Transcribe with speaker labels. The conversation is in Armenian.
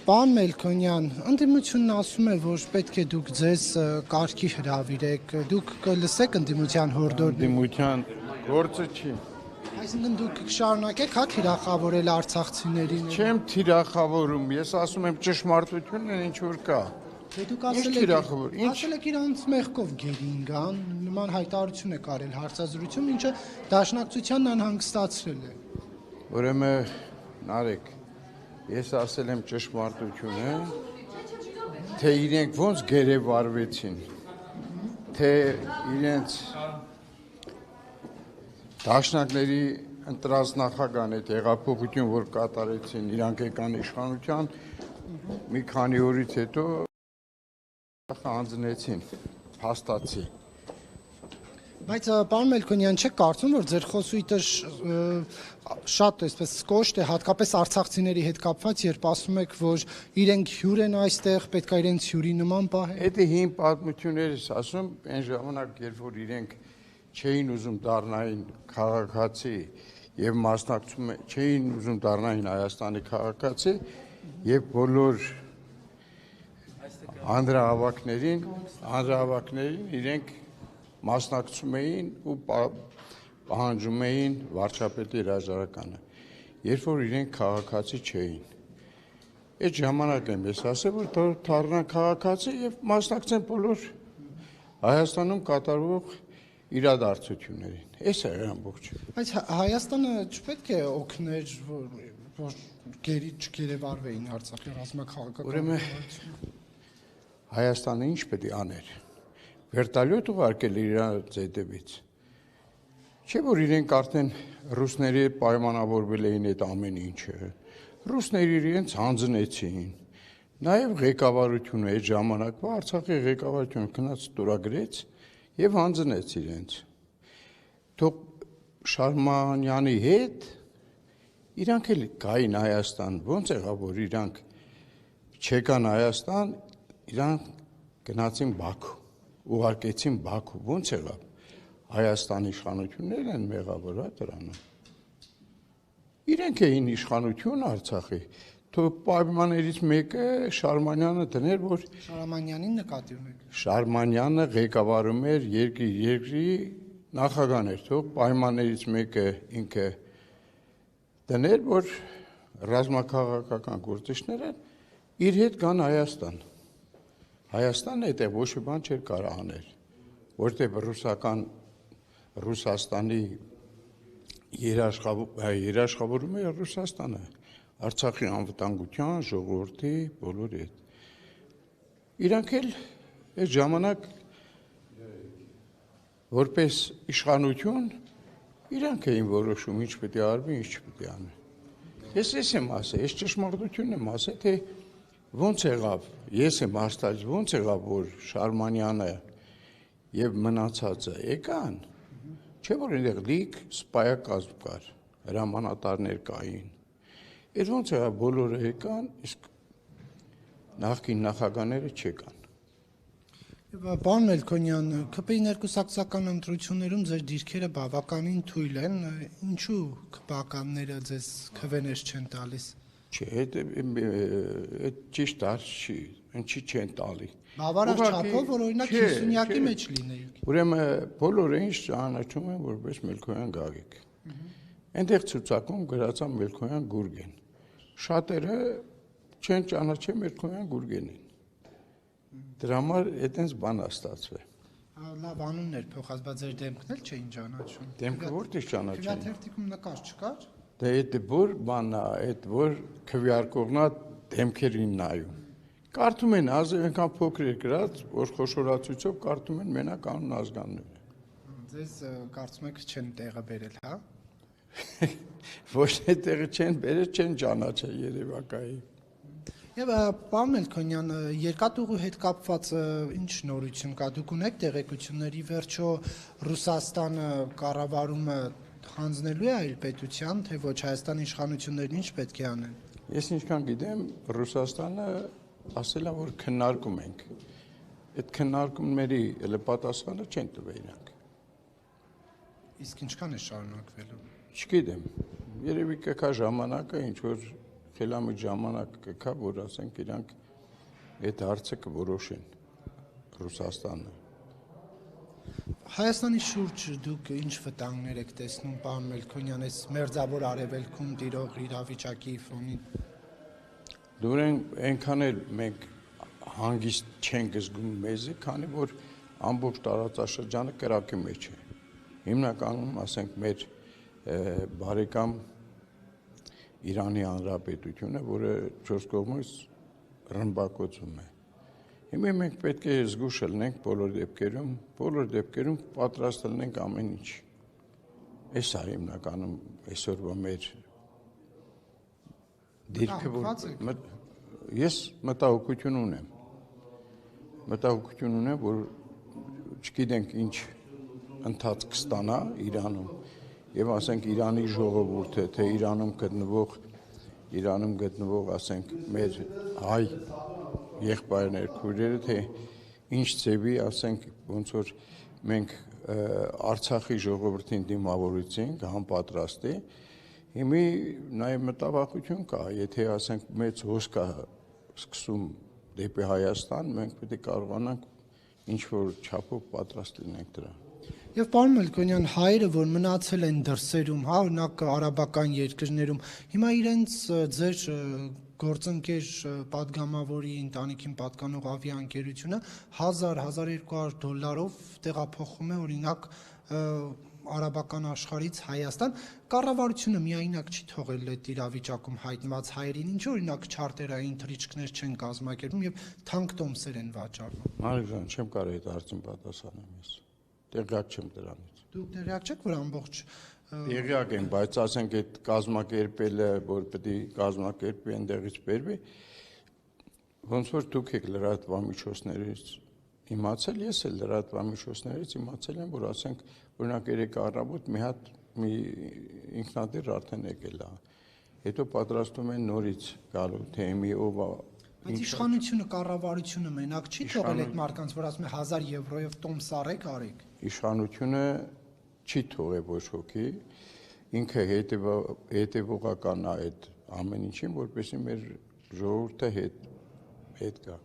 Speaker 1: Պարոն Մելքոնյան, ընդդիմությունն ասում է, որ պետք է դուք ձեզ կարգի հրավիրեք, դուք կլսեք ընդդիմության հորդորները։
Speaker 2: Ընդդիմության գործը չի։
Speaker 1: Այսինքն դուք կշարունակեք հա թիրախավորել արցախցիներին։
Speaker 2: Չեմ թիրախավորում, ես ասում եմ ճշմարտությունն է ինչ որ կա։
Speaker 1: Դուք
Speaker 2: Ինչ
Speaker 1: ասել եք իրանց մեղքով գերին գան, նման հայտարարություն եք արել հարցազրույցում, ինչը դաշնակցությանն անհանգստացրել է։
Speaker 2: Ուրեմն Նարեկ, ես ասել եմ ճշմարտությունը, թե իրենք ոնց գերեվարվեցին, թե իրենց դաշնակների ընտրած նախագահն այդ հեղափոխություն, որ կատարեցին, իրանք եկան իշխանության, մի քանի օրից հետո հանձնեցին, փաստացի։
Speaker 1: Բայց պարոն Մելքոնյան, չեք կարծում, որ ձեր խոսույթը շատ այսպես կոշտ է, հատկապես արցախցիների հետ կապված, երբ ասում եք, որ իրենք հյուր են այստեղ, պետք է իրենց հյուրի նման պահեն։
Speaker 2: Դա հին պատմություններից ասում, այն ժամանակ, երբ որ իրենք չէին ուզում դառնային քաղաքացի եւ մասնակցում չէին ուզում դառնային Հայաստանի քաղաքացի եւ բոլոր հանրահավաքներին իրենք մասնակցում էին ու պահանջում էին վարչապետի հրաժարականը, երբ որ իրենք քաղաքացի չէին։ Այդ ժամանակ եմ ես ասել, որ դառնան քաղաքացի եւ մասնակցեն բոլոր Հայաստանում կատարվող իրադարձություններին։ Էս է ամբողջը։
Speaker 1: Բայց Հայաստանը չպետք է օգներ, որ գերի չգերեվարվեին Արցախի ռազմաքաղաքական։
Speaker 2: Ուրեմն Հայաստանը ինչ պետք է աներ։ Վերտալյոտ ուղարկել իրանց հետևից։ Չէ՞ որ իրենք արդեն ռուսների հետ պայմանավորվել էին այդ ամեն ինչը։ Ռուսները իրենց հանձնեցին։ Նաև ղեկավարությունը այդ ժամանակվա Արցախի ղեկավարությունը գնաց ստորագրեց եւ հանձնեց իրենց։ Թող Շարմանյանի հետ իրանք էլ գային Հայաստան, ո՞նց եղավ որ իրանք չեկան Հայաստան, իրանք գնացին Բաքու, ուղարկեցին Բաքու, ո՞նց եղավ։ Հայաստանի իշխանություններն են մեղավոր դրանում։ Իրենք էին իշխանություն Արցախի։ Թող պայմաններից մեկը Շարմանյանը դներ, որ
Speaker 1: Շարմանյանին նկատի ունեք։
Speaker 2: Շարմանյանը ղեկավարում էր երկրի նախագահն էր, թող պայմաններից մեկը ինքը դներ, որ ռազմաքաղաքական գործիչները իր հետ գան Հայաստան։ Հայաստանը այդ ոչ մի բան չէր կարող անել, որտեղ Ռուսաստանի երաշխավորում է Ռուսաստանը, Արցախի անվտանգության, ժողովրդի, բոլորի հետ։ Իրանք էլ այդ ժամանակ որպես իշխանություն իրանք էին որոշում ինչ պետք է արվի, ինչ չպետք է անի։ Ես եմ ասել, ես ճշմարտությունն եմ ասել, թե ոնց եղավ, ես եմ հաստատ ոնց եղավ, որ Շարմանյանը եւ մնացածը եկան, չէ՞ որ այնտեղ լիք սպայակազմ կար, հրամանատարներ կային։ Այդ ոնց եղավ բոլորը եկան, իսկ նախկին նախագահները չեկան։
Speaker 1: Պարոն Մելքոնյան, ԿՊ-ի ներկուսակցական ընտրություններում ձեր դիրքերը բավականին թույլ են, ինչու քպականները ձեզ քվեներ չեն տալիս։
Speaker 2: Չէ, այդ ճիշտ չի, ինչի չեն տալի։
Speaker 1: Բավարար չափով, որ օրինակ 50-յակի մեջ լինեիք։
Speaker 2: Ուրեմն բոլորը ինչ ճանաչում են որպես Մելքոնյան Գագիկ։ Այնտեղ ցուցակում գրածա Մելքոնյան Գուրգեն։ Շատերը չեն ճանաչել Մելքոնյան Գուրգենին։ Դրա համար այդպես բան է ստացվել։
Speaker 1: Լավ անուններ փոխած, բայց ձեր դեմքն էլ չէին ճանաչում։
Speaker 2: Դեմքը որտե՞ղ ճանաչեն։
Speaker 1: Քվեաթերթիկում նկար չկար։
Speaker 2: Դե այդ որ բանն է, այդ որ քվեարկողնա դեմքերին նայում։ Կարդում են այնքան փոքր է գրած, որ խոշորացույցով կարդում են մենակ անուն ազգանունը։
Speaker 1: Ձեզ կարծում եք չեն տեղը բերել, հա։
Speaker 2: Ոչ թե տեղը չեն բերել, չեն ճանաչել երևակայի։
Speaker 1: Եվ պարոն Մելքոնյան, երկաթուղու հետ կապված ինչ նորություն կա, դուք ունեք տեղեկությունների վերջո Ռուսաստանը կառավարումը հանձնելու է այլ պետության, թե ոչ Հայաստանի իշխանություններն ինչ պետք է անեն։
Speaker 2: Ես ինչքան գիտեմ, Ռուսաստանը ասել է, որ քննարկում ենք։ Այդ քննարկումների պատասխանը չեն տվել իրանք։
Speaker 1: Իսկ ինչքան է շարունակվելու։
Speaker 2: Չգիտեմ, երևի կգա ժամանակը ինչ որ խելամիտ ժամանակ կգա, որ ասենք իրանք այդ հարցը կորոշեն Ռուսաստանը։
Speaker 1: Հայաստանի շուրջ դուք ինչ վտանգներ եք տեսնում, պարոն Մելքոնյան, այս մերձավոր արևելքում տիրող իրավիճակի ֆոնին։
Speaker 2: Դուրեն այնքան էլ մենք հանգիստ չենք զգում մեզի, քանի որ ամբողջ տարածաշրջանը կրակի մեջ է։ Հիմնականում, ասենք, մեր բարեկամ Իրանի Հանրապետությունը, որը 4 կողմից ռմբակոծում է։ Հիմա մենք պետք է զգուշ լինենք բոլոր դեպքերում պատրաստ լինենք ամեն ինչ։ Այս է հիմնականում այսօրվա մեր դիրքը, որ ես մտահոգություն ունեմ, որ չգիտենք ինչ ընթացք կստանա Իրանում, եւ ասենք Իրանի ժողովուրդը, թե Իրանում գտնվող, ասենք, մեր հայ եղբայրներ, քույրերը, թե ինչ ձևի, ասենք, ոնց որ մենք Արցախի ժողովրդին դիմավորեցինք, անպատրաստի, հիմի նաև մտավախություն կա, եթե, ասենք, մեծ հոսք է սկսում դեպի Հայաստան, մենք պետք է կարողանանք ինչ-որ չափով պատրաստ լինենք դրան։
Speaker 1: Եվ պարոն Մելքոնյան, հայերը, որ մնացել են դրսերում, հա, օրինակ արաբական երկրներում, հիմա իրենց ձեր գործընկեր падգամավորի ընտանիքին պատկանող ավիաընկերությունը $1000-1200 տեղափոխում է օրինակ արաբական աշխարհից Հայաստան, կառավարությունը միայնակ չի թողել այդ իրավիճակում հայտնված հայերին, ինչ օրինակ չարտերային թռիչքներ չեն կազմակերպում եւ թանկ տոմսեր են վաճառում։
Speaker 2: Մարիգան, չեմ կարող այդ հարցին պատասխանել ես։ Տեղյակ չեմ դրանից։
Speaker 1: Դուք տեղյակ չեք, որ ամբողջ
Speaker 2: Տեղյակ եմ, բայց ասենք այդ կազմակերպելը, որ պետք է կազմակերպի այնտեղից բերվի, ոնց որ դուք եք լրատվամիջոցներից իմացել, ես էլ լրատվամիջոցներից իմացել եմ, որ ասենք օրինակ երեք առավոտ մի ինքնադիր արդեն եկել է։ Հետո պատրաստում են նորից գալու, թե մի ով է։
Speaker 1: Բայց իշխանությունը, կառավարությունը մենակ չի թողել այդ մարդկանց, որ ասում է €1000-ով տոմս արեք։
Speaker 2: Իշխանությունը չի թողել ոչ ոքի, ինքը հետևողական է այդ ամեն ինչին, որպեսզի մեր ժողովուրդը հետ գա։